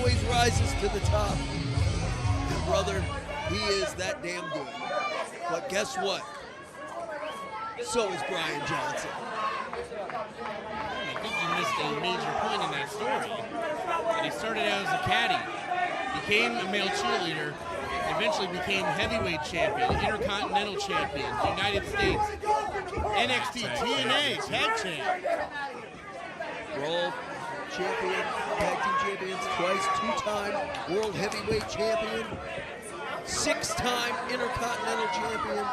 always rises to the top. And brother, he is that damn good. But guess what? So is Brian Johnson. I think you missed a major point in that story. That he started out as a caddy, became a male cheerleader, eventually became heavyweight champion, intercontinental champion, United States, NXT, TNA, tag champ. World champion, tag team champions twice, 2-time world heavyweight champion, 6-time intercontinental champion.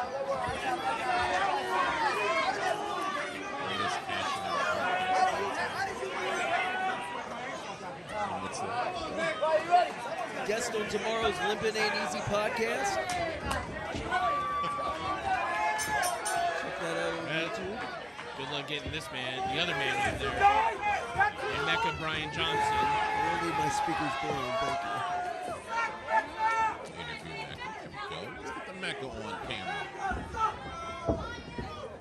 Guest on tomorrow's Limpin' Ain't Easy podcast. Check that out on YouTube. Good luck getting this man, the other man in there. And Mecca Brian Johnson. I need my speakers blowing, thank you. Interview Mecca. There we go. Let's get the Mecca on camera.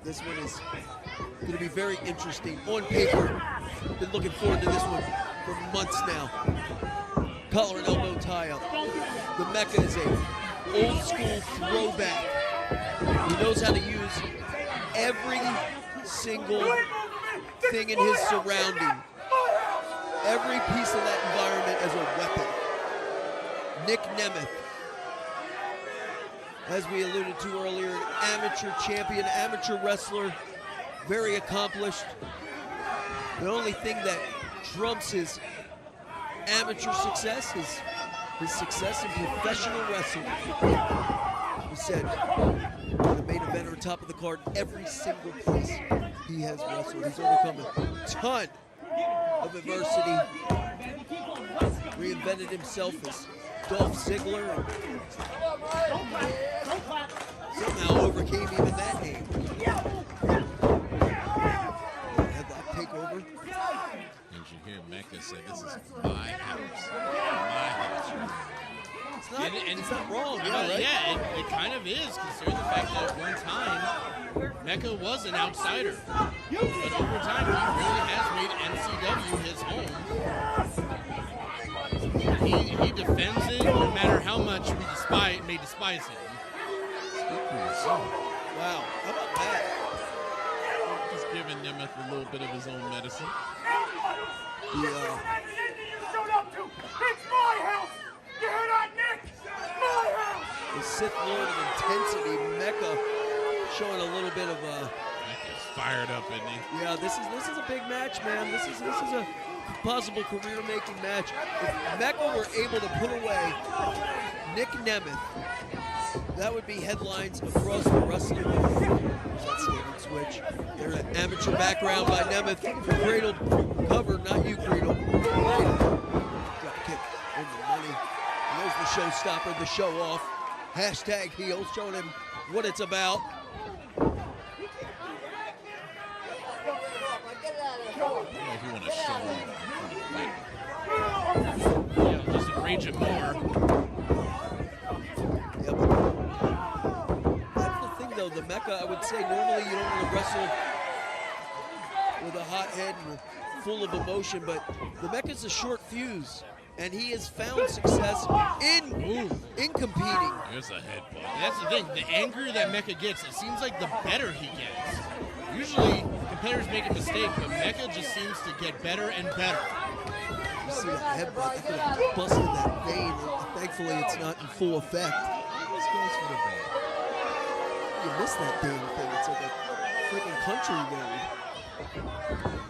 This one is going to be very interesting. On paper, been looking forward to this one for months now. Collar and elbow tie-up. The Mecca is a old school throwback. He knows how to use every single thing in his surrounding, every piece of that environment as a weapon. Nic Nemeth, as we alluded to earlier, an amateur champion, amateur wrestler, very accomplished. The only thing that trumps his amateur success is his success in professional wrestling. He said, the main eventer, top of the card, every single place he has wrestled. He's overcome a ton of adversity, reinvented himself as Dolph Ziggler, and somehow overcame even that name. Had that takeover. As you hear Mecca say, this is my house. My house. It's not wrong, right? Yeah, it kind of is, considering the fact that at one time, Mecca was an outsider. But over time, he really has made MCW his home. He defends it no matter how much we may despise him. Wow, how about that? Just giving Nemeth a little bit of his own medicine. The Sith Lord of intensity, Mecca, showing a little bit of Mecca's fired up, isn't he? Yeah, this is a big match, man. This is a possible career-making match. If Mecca were able to put away Nic Nemeth, that would be headlines across the wrestling world. There's that standard switch. There's an amateur background by Nemeth. Cradled, cover, not you, Cradle. Drop kick in the money. There's the showstopper, the show off. Hashtag heels, showing him what it's about. If you want to show off, Yeah, just enrage him more. Yep. That's the thing, though. The Mecca, I would say, normally you don't want to wrestle with a hot head and full of emotion, but the Mecca's a short fuse, and he has found success in competing. There's a headbutt. That's the thing. The angrier that Mecca gets, it seems like the better he gets. Usually, competitors make a mistake, but Mecca just seems to get better and better. You see that headbutt, that could have busted that vein. Thankfully, it's not in full effect. This goes for the ball. You missed that damn thing. It's like a freaking country road.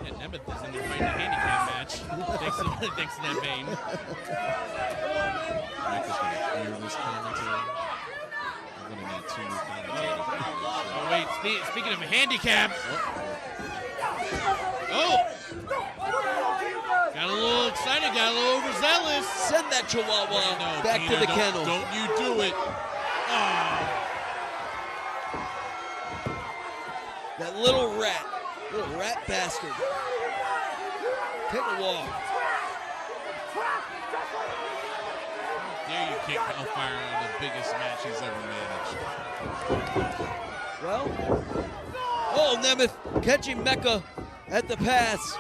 Yeah, Nemeth is in there fighting a handicap match. thanks to that vein. Mecca's going to hear this commentary. I'm going to need 2 new commentators. Oh, wait, speaking of a handicap. Oh! Got a little excited, got a little overzealous. Send that chihuahua No, back Tina, to the kennel. Don't you do it. Oh. That little rat bastard. Take a walk. Dare you kick Hellfire on the biggest match he's ever managed. Well, oh, Nemeth catching Mecca at the pass.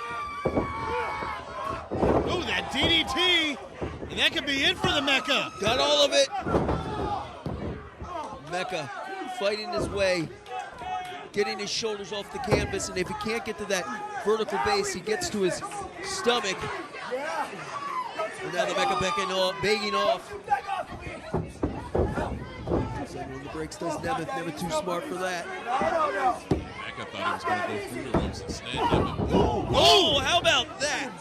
Oh, that DDT. And that could be it for the Mecca. Got all of it. Mecca fighting his way, getting his shoulders off the canvas, and if he can't get to that vertical base, he gets to his stomach. And now the Mecca begging off. So when the breaks does Nemeth, Nemeth too smart for that. Mecca thought he was going to go through the ropes instead. Nemeth. Oh, how about that?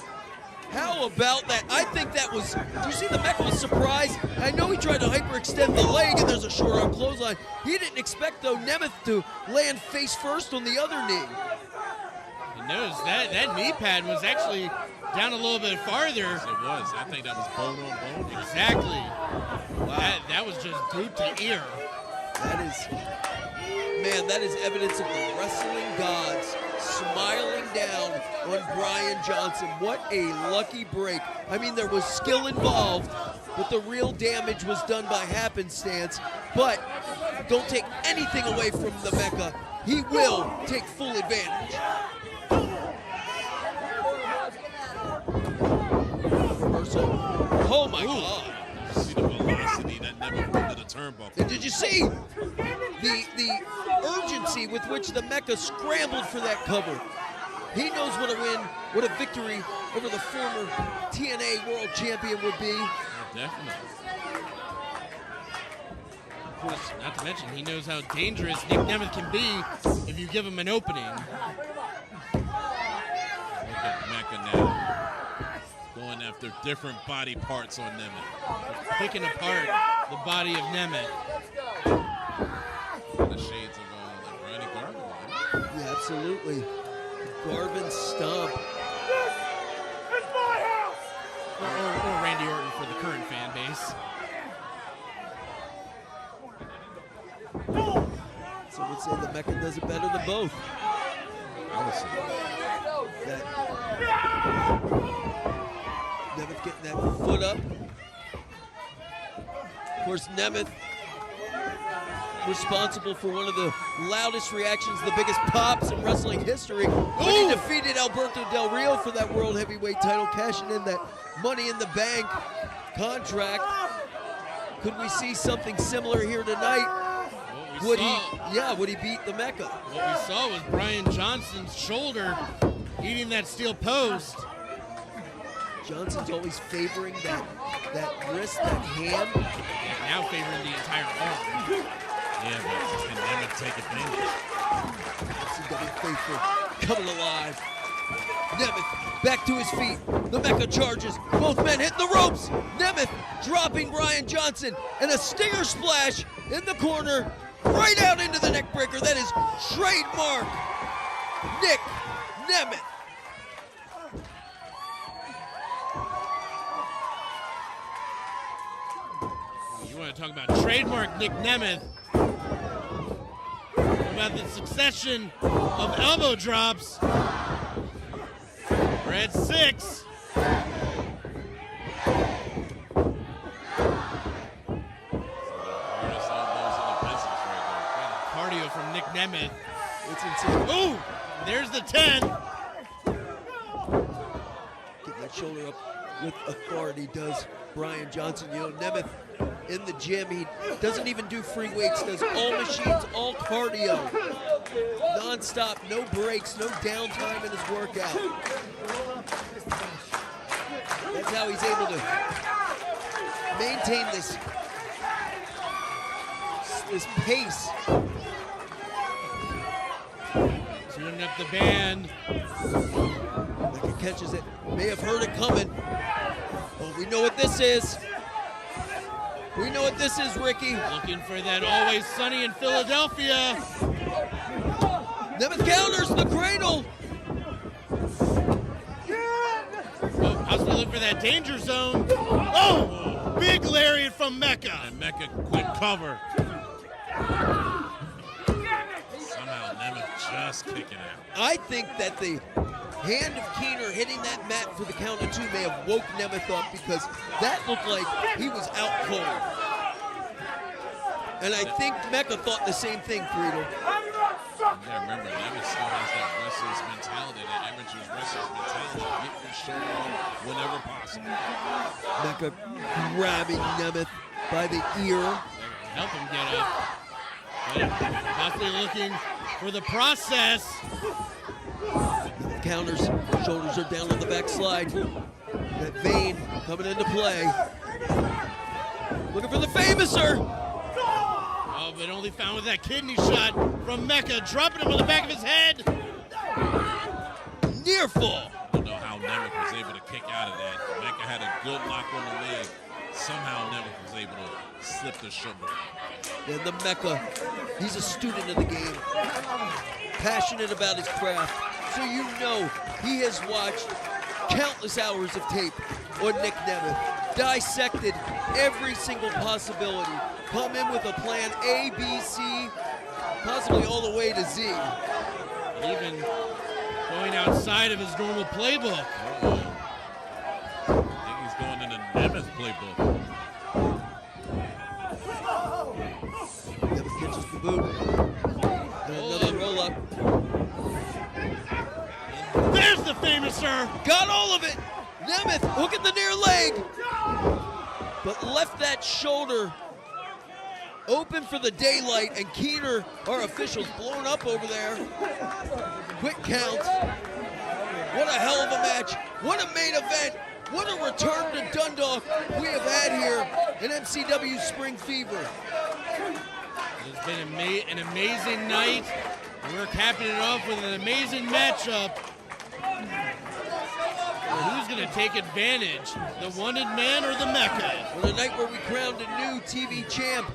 How about that? I think that was, do you see the Mecca was surprised? I know he tried to hyperextend the leg and there's a short arm clothesline. He didn't expect, though, Nemeth to land face first on the other knee. You notice that knee pad was actually down a little bit farther. Yes, it was. I think that was bone on bone. Exactly. Wow. That was just boot to ear. That is, man, that is evidence of the wrestling gods smiling down on Brian Johnson. What a lucky break. I mean, there was skill involved, but the real damage was done by happenstance. But don't take anything away from the Mecca. He will take full advantage. Reversal. Oh my God. See the velocity that Nemeth put to the turnbuckle. And did you see the urgency with which the Mecca scrambled for that cover? He knows what a win, what a victory over the former TNA World Champion would be. Yeah, definitely. Of course, not to mention, he knows how dangerous Nic Nemeth can be if you give him an opening. Look at Mecca now. Going after different body parts on Nemeth. Picking apart the body of Nemeth. The shades of like Randy Garvin. Right? Yeah, absolutely. Garvin stomp. Or Randy Orton for the current fan base. Some would say the Mecca does it better than both. I would say That Nemeth getting that foot up. Of course, Nemeth responsible for one of the loudest reactions, the biggest pops in wrestling history when he defeated Alberto Del Rio for that World Heavyweight title, cashing in that Money in the Bank contract. Could we see something similar here tonight? Would he beat the Mecca? What we saw was Brian Johnson's shoulder eating that steel post. Johnson's always favoring that wrist, that hand. Yeah, now favoring the entire arm. yeah, but can Nemeth take advantage? MCW faithful coming alive. Nemeth back to his feet. The Mecca charges. Both men hit the ropes. Nemeth dropping Brian Johnson, and a stinger splash in the corner, right out into the neck breaker. That is trademark Nic Nemeth. You want to talk about trademark Nic Nemeth? What about the succession of elbow drops? We're at 6. Hardest elbows in the business right Cardio from Nic Nemeth. It's insane. Ooh, there's the 10. Getting that shoulder up with authority does Brian Johnson. You know, Nemeth in the gym, he doesn't even do free weights, does all machines, all cardio. Non-stop, no breaks, no downtime in his workout. That's how he's able to maintain this pace. Tuning up the band. Mecca catches it, may have heard it coming. Well, we know what this is. We know what this is, Ricky. Looking for that Always Sunny in Philadelphia. Nemeth counters the cradle. Oh, how's we look for that danger zone? Oh, big lariat from Mecca. And Mecca quick cover. Somehow Nemeth just kicking out. I think that the hand of Keener hitting that mat for the count of 2 may have woke Nemeth up, because that looked like he was out cold. And I think Mecca thought the same thing, Friedel. Yeah, remember, Nemeth still has that wrestler's mentality, that amateur's wrestler's mentality. Get your show on whenever possible. Mecca grabbing Nemeth by the ear. Help him get up. But possibly looking for the process. Counters, shoulders are down on the backslide. That vein coming into play. Looking for the famouser. Oh, but only found with that kidney shot from Mecca, dropping him on the back of his head. Near fall. I don't know how Nemeth was able to kick out of that. Mecca had a good lock on the leg. Somehow Nemeth was able to slip the shoulder. And the Mecca, he's a student of the game. Passionate about his craft. So you know he has watched countless hours of tape on Nic Nemeth. Dissected every single possibility. Come in with a plan A, B, C, possibly all the way to Z. Even going outside of his normal playbook. I think he's going in the Nemeth playbook. Nemeth catches the boot. And another roll up. There's the famouser. Got all of it. Nemeth hooking the near leg. But left that shoulder open for the daylight, and Keener, our officials, blown up over there. Quick count. What a hell of a match. What a main event. What a return to Dundalk we have had here in MCW Spring Fever. It's been an amazing night. We're capping it off with an amazing matchup. Who's going to take advantage? The wanted man or the Mecca? On a night where we crowned a new TV champ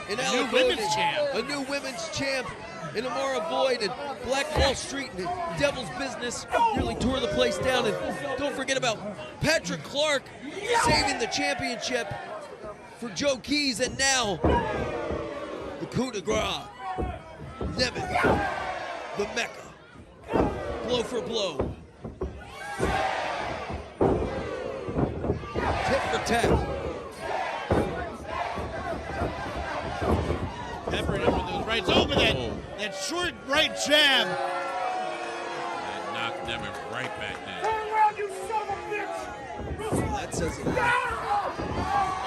in new women's champ. A new women's champ in Amara Boyd, and Black Wall Street and Devil's Business nearly tore the place down. And don't forget about Patrick Clark saving the championship for Joe Keys, and now the coup de grace. Nemeth, the Mecca, blow for blow. Tit for tat. Peppering him with those rights. Oh, but that short right jab. And knocked Nemeth right back down. That says it.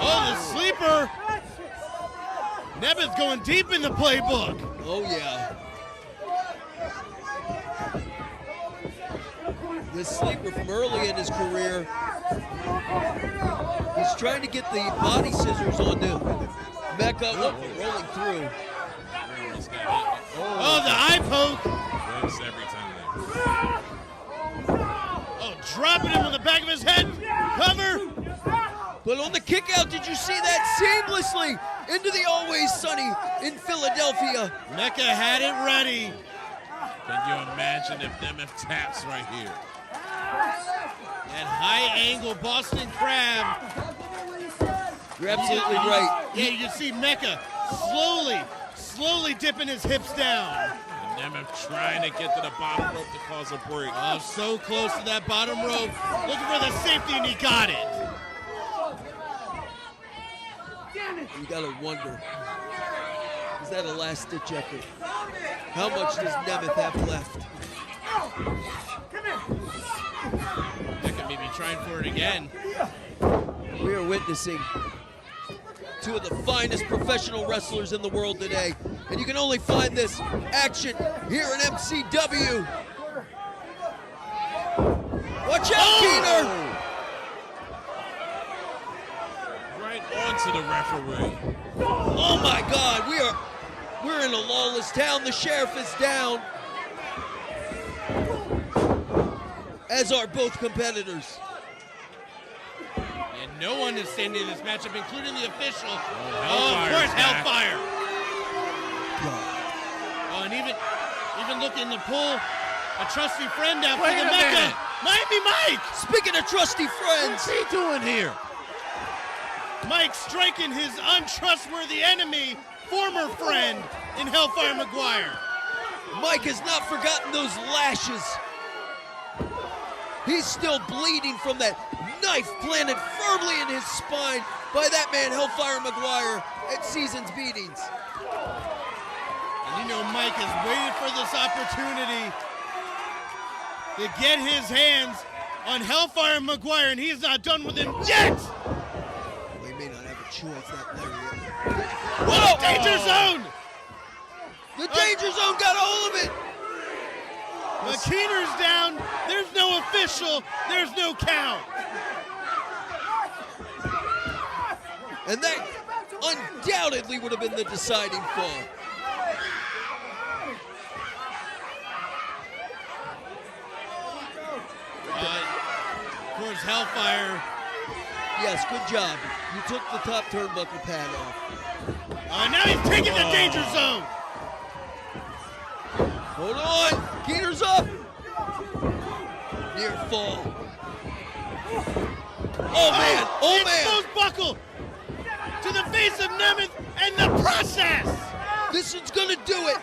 Oh, the sleeper. Nemeth going deep in the playbook. Oh, yeah. This sleeper from early in his career. He's trying to get the body scissors on the Mecca. Oh, rolling through. Oh, the eye poke. Wins every time. Oh, dropping him on the back of his head. Cover. But on the kick out, did you see that seamlessly into the Always Sunny in Philadelphia? Mecca had it ready. Can you imagine if Nemeth taps right here? That high angle Boston Crab. You're absolutely right. Yeah, you can see Mecca slowly dipping his hips down. And Nemeth trying to get to the bottom rope to cause a break. Oh, so close to that bottom rope. Looking for the safety, and he got it. You gotta wonder, is that a last-ditch effort? How much does Nemeth have left? Mecca may be trying for it again. We are witnessing two of the finest professional wrestlers in the world today, and you can only find this action here in MCW. Watch out, Keener! Right onto the referee. Oh my God, we're in a lawless town. The sheriff is down, as are both competitors. And no one is standing in this matchup, including the official. Hellfire's of course, back. Hellfire. Oh, and even looking to pull a trusty friend out for Wait the a Mecca. minute. Miami Mike. Speaking of trusty friends, What's he doing here? Mike striking his untrustworthy enemy, former friend in Hellfire McGuire. Mike has not forgotten those lashes. He's still bleeding from that knife planted firmly in his spine by that man, Hellfire McGuire, at Season's Beatings. And you know Mike has waited for this opportunity to get his hands on Hellfire McGuire, and he's not done with him yet. He choice, that lariat. Whoa! Danger zone! The danger zone got a hold of it! McKeener's down. There's no official. There's no count. And that undoubtedly would have been the deciding fall. Of course, Hellfire. Yes, good job. You took the top turnbuckle pad off. Now he's taking the danger zone. Hold on. Keener's up. Near fall. Oh, man. Oh, man. Exposed buckle to the face of Nemeth and the process. This is going to do it.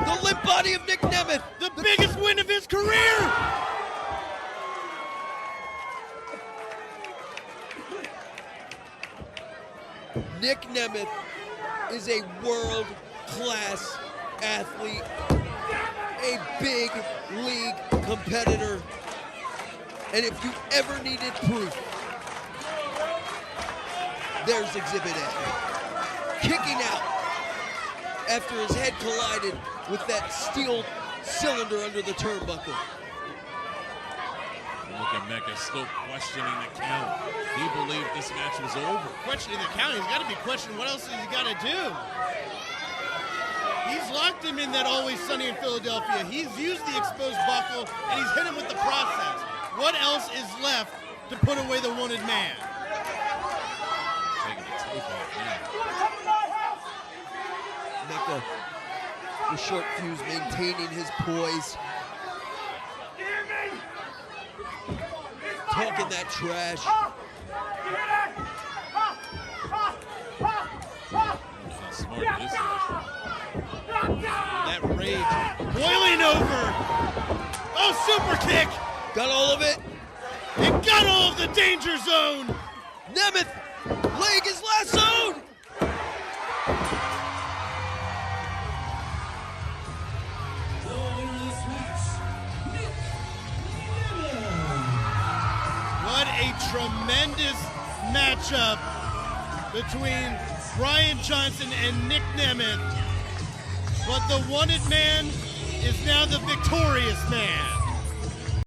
The limp body of Nic Nemeth. The biggest win of his career. Nic Nemeth is a world-class athlete, a big league competitor, and if you ever needed proof, there's Exhibit A. Kicking out after his head collided with that steel cylinder under the turnbuckle. Look at Mecca still questioning the count. He believed this match was over. Questioning the count. He's got to be questioning what else has he got to do. He's locked him in that Always Sunny in Philadelphia. He's used the exposed buckle, and he's hit him with the process. What else is left to put away the wanted man? Taking the tape off now. Mecca, the short fuse, maintaining his poise. Talking that trash. How smart this is. That rage boiling over. Oh, super kick. Got all of it. It got all of the danger zone. Nemeth, leg is lassoed. What a tremendous matchup between Brian Johnson and Nic Nemeth. But the wanted man is now the victorious man.